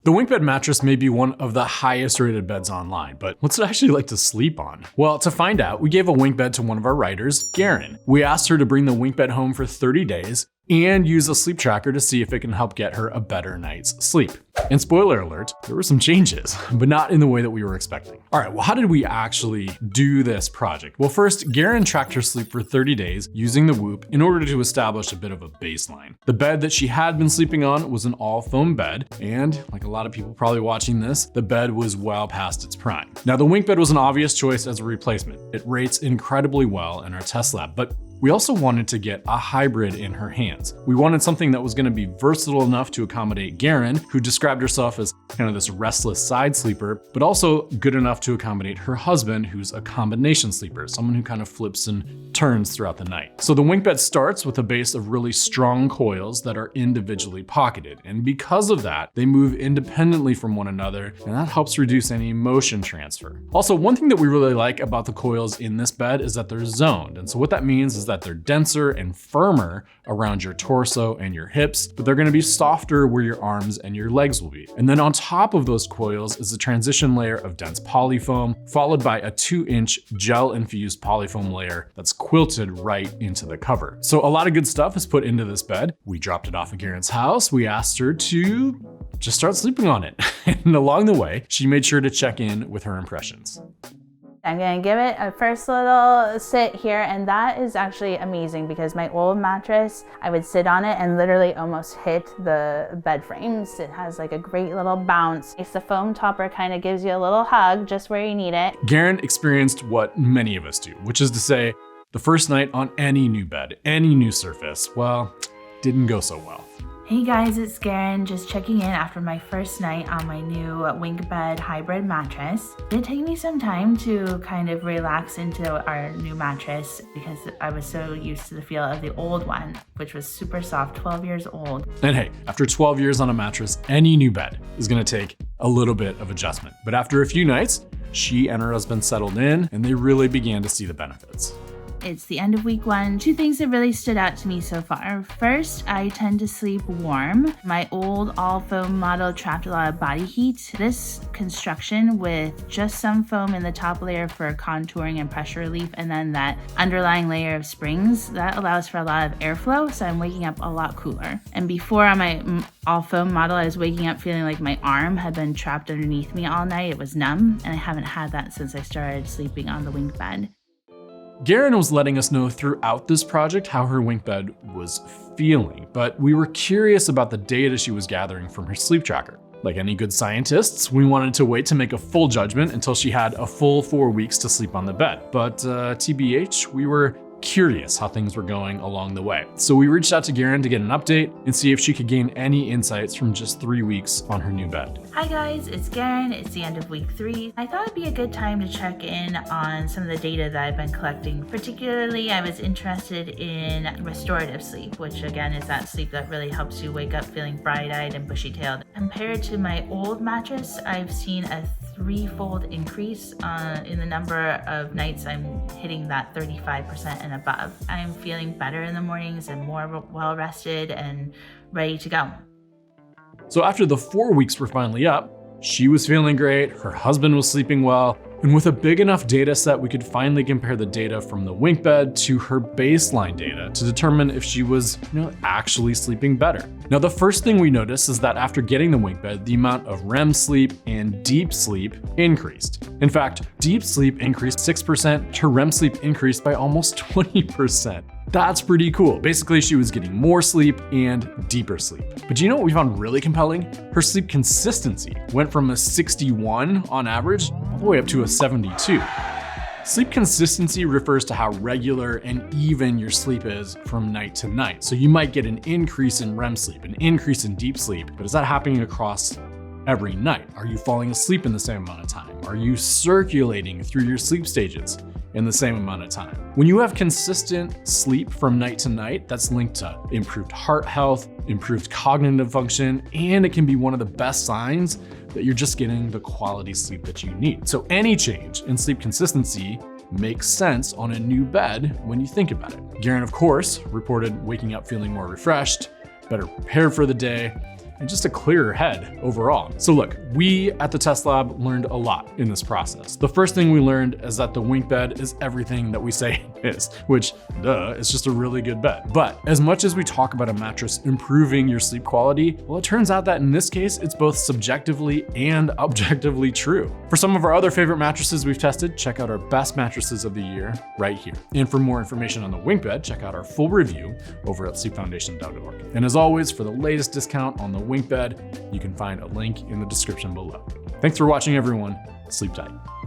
The Winkbed mattress may be one of the highest rated beds online, but what's it actually like to sleep on? Well, to find out, we gave a Winkbed to one of our writers, Garen. We asked her to bring the Winkbed home for 30 days and use a sleep tracker to see if it can help get her a better night's sleep. And spoiler alert, there were some changes, but not in the way that we were expecting. All right, well, how did we actually do this project? Well, first, Garen tracked her sleep for 30 days using the Whoop in order to establish a bit of a baseline. The bed that she had been sleeping on was an all foam bed, and like a lot of people probably watching this, the bed was well past its prime. Now, the Winkbed was an obvious choice as a replacement. It rates incredibly well in our test lab, but we also wanted to get a hybrid in her hands. We wanted something that was going to be versatile enough to accommodate Garen, who described herself as kind of this restless side sleeper, but also good enough to accommodate her husband, who's a combination sleeper, someone who kind of flips and turns throughout the night. So the Winkbed starts with a base of really strong coils that are individually pocketed. And because of that, they move independently from one another, and that helps reduce any motion transfer. Also, one thing that we really like about the coils in this bed is that they're zoned. And so what that means is that they're denser and firmer around your torso and your hips, but they're gonna be softer where your arms and your legs will be. And then on top of those coils is a transition layer of dense polyfoam, followed by a 2-inch gel-infused polyfoam layer that's quilted right into the cover. So a lot of good stuff is put into this bed. We dropped it off at Garen's house. We asked her to just start sleeping on it. And along the way, she made sure to check in with her impressions. I'm gonna give it a first little sit here, and that is actually amazing because my old mattress, I would sit on it and literally almost hit the bed frames. It has like a great little bounce. It's the foam topper kind of gives you a little hug just where you need it. Garen experienced what many of us do, which is to say, the first night on any new bed, any new surface, well, didn't go so well. Hey guys, it's Garen, just checking in after my first night on my new Winkbed hybrid mattress. It did take me some time to kind of relax into our new mattress because I was so used to the feel of the old one, which was super soft, 12 years old. And hey, after 12 years on a mattress, any new bed is gonna take a little bit of adjustment. But after a few nights, she and her husband settled in and they really began to see the benefits. It's the end of week 1. 2 things that really stood out to me so far. First, I tend to sleep warm. My old all foam model trapped a lot of body heat. This construction with just some foam in the top layer for contouring and pressure relief, and then that underlying layer of springs, that allows for a lot of airflow, so I'm waking up a lot cooler. And before on my all foam model, I was waking up feeling like my arm had been trapped underneath me all night. It was numb, and I haven't had that since I started sleeping on the Winkbed. Garen was letting us know throughout this project how her Winkbed was feeling, but we were curious about the data she was gathering from her sleep tracker. Like any good scientists, we wanted to wait to make a full judgment until she had a full 4 weeks to sleep on the bed. But TBH, we were curious how things were going along the way. So we reached out to Garen to get an update and see if she could gain any insights from just 3 weeks on her new bed. Hi guys, it's Garen. It's the end of week 3. I thought it'd be a good time to check in on some of the data that I've been collecting. Particularly, I was interested in restorative sleep, which again is that sleep that really helps you wake up feeling bright-eyed and bushy-tailed. Compared to my old mattress, I've seen a 3-fold increase in the number of nights I'm hitting that 35% and above. I'm feeling better in the mornings and more well-rested and ready to go. So after the 4 weeks were finally up, she was feeling great, her husband was sleeping well, and with a big enough data set, we could finally compare the data from the Winkbed to her baseline data to determine if she was, actually sleeping better. Now, the first thing we noticed is that after getting the Winkbed, the amount of REM sleep and deep sleep increased. In fact, deep sleep increased 6%, her REM sleep increased by almost 20%. That's pretty cool. Basically, she was getting more sleep and deeper sleep. But do you know what we found really compelling? Her sleep consistency went from a 61 on average all the way up to a 72. Sleep consistency refers to how regular and even your sleep is from night to night. So you might get an increase in REM sleep, an increase in deep sleep, but is that happening across every night? Are you falling asleep in the same amount of time? Are you circulating through your sleep stages in the same amount of time? When you have consistent sleep from night to night, that's linked to improved heart health, improved cognitive function, and it can be one of the best signs that you're just getting the quality sleep that you need. So any change in sleep consistency makes sense on a new bed when you think about it. Garen, of course, reported waking up feeling more refreshed, better prepared for the day, and just a clearer head overall. So look, we at the Test Lab learned a lot in this process. The first thing we learned is that the Winkbed is everything that we say it is, which, duh, it's just a really good bed. But as much as we talk about a mattress improving your sleep quality, well, it turns out that in this case, it's both subjectively and objectively true. For some of our other favorite mattresses we've tested, check out our best mattresses of the year right here. And for more information on the Winkbed, check out our full review over at sleepfoundation.org. And as always, for the latest discount on the Winkbed, you can find a link in the description below. Thanks for watching, everyone. Sleep tight.